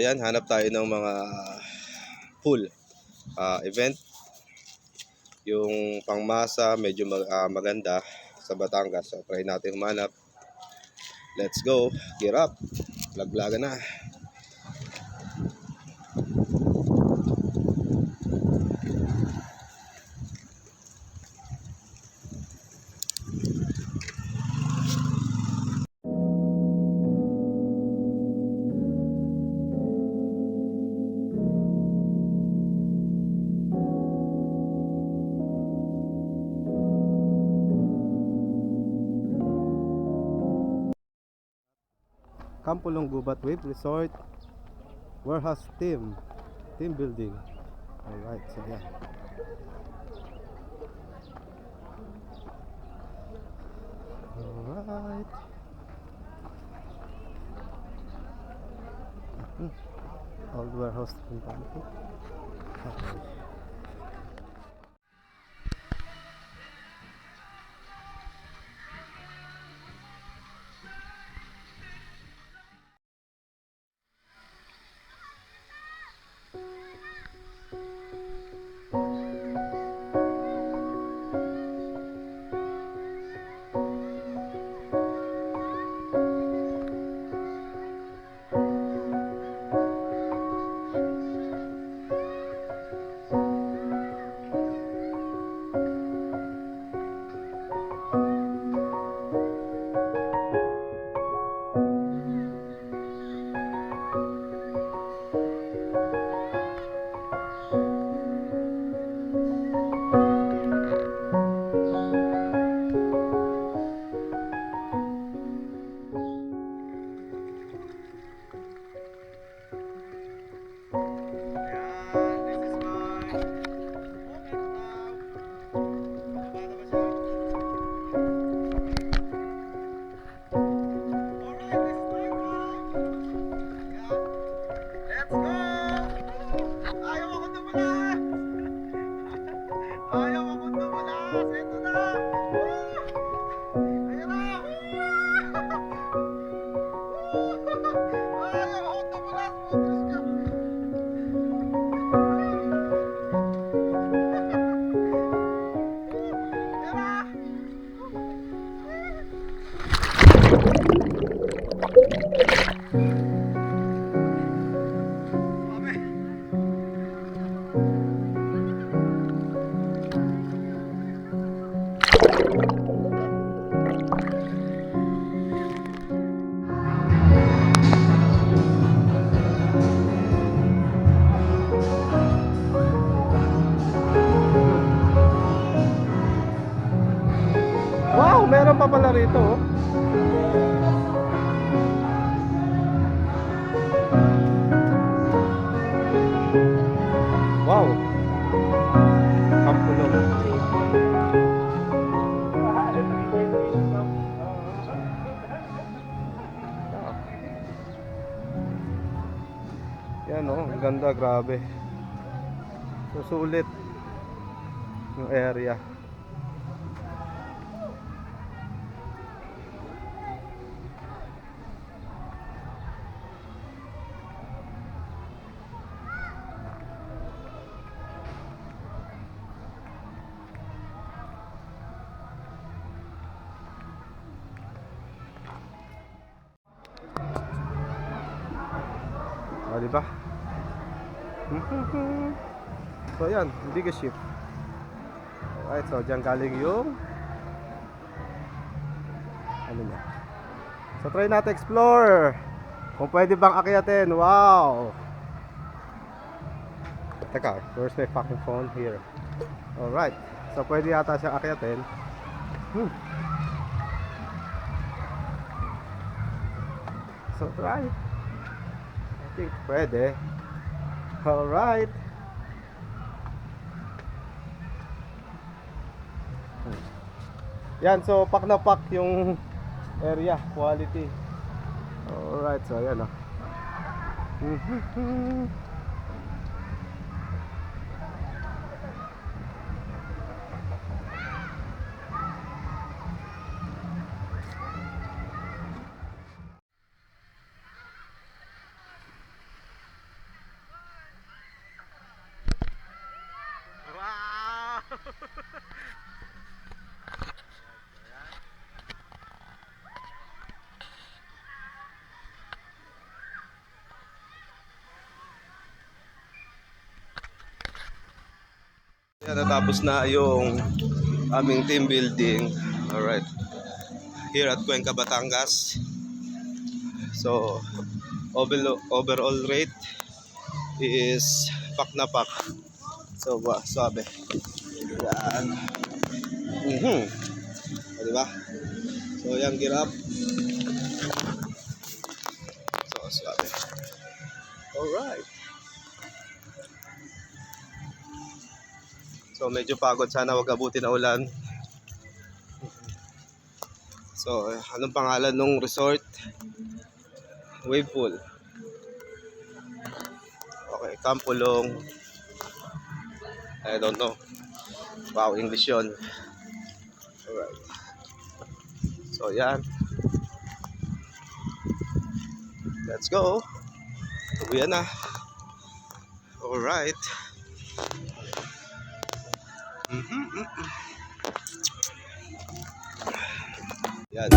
ayan, hanap tayo ng mga pool event. Yung pangmasa medyo maganda sa Batangas. So try natin humanap. Let's go, gear up, vlog-vlogan na. Kampulong Gubat Wave Resort Warehouse Team Building. Alright, so yeah. Alright. Old warehouse team company. Okay. Wow, meron pa pala rito, oh. Wow. Kampulong. Yan, oh, ang ganda, grabe. Susulit yung area. Diba? So yan, biggest ship. Alright, so dyan galing yung ano na. So try natin explore kung pwede bang akyatin. Wow. Teka, where's my fucking phone? Here. Alright, so pwede yata siyang akyatin. So try. I think pwede. Alright. Yan, so pak na pak yung area, quality. Alright, so yan, oh. Yan, natapos na yung aming team building. Alright. Here at Cuenca, Batangas. So, overall rate is pack na pack. So, swabe. Yan. O, diba? So, yan, gear up. So, swabe. Alright. So, medyo pagod. Sana wag abutin na ulan. So, anong pangalan ng resort? Wavepool. Okay, Campulong. I don't know. Wow, English yun. Alright. So, yan. Let's go. Uwian na. Alright. Yan.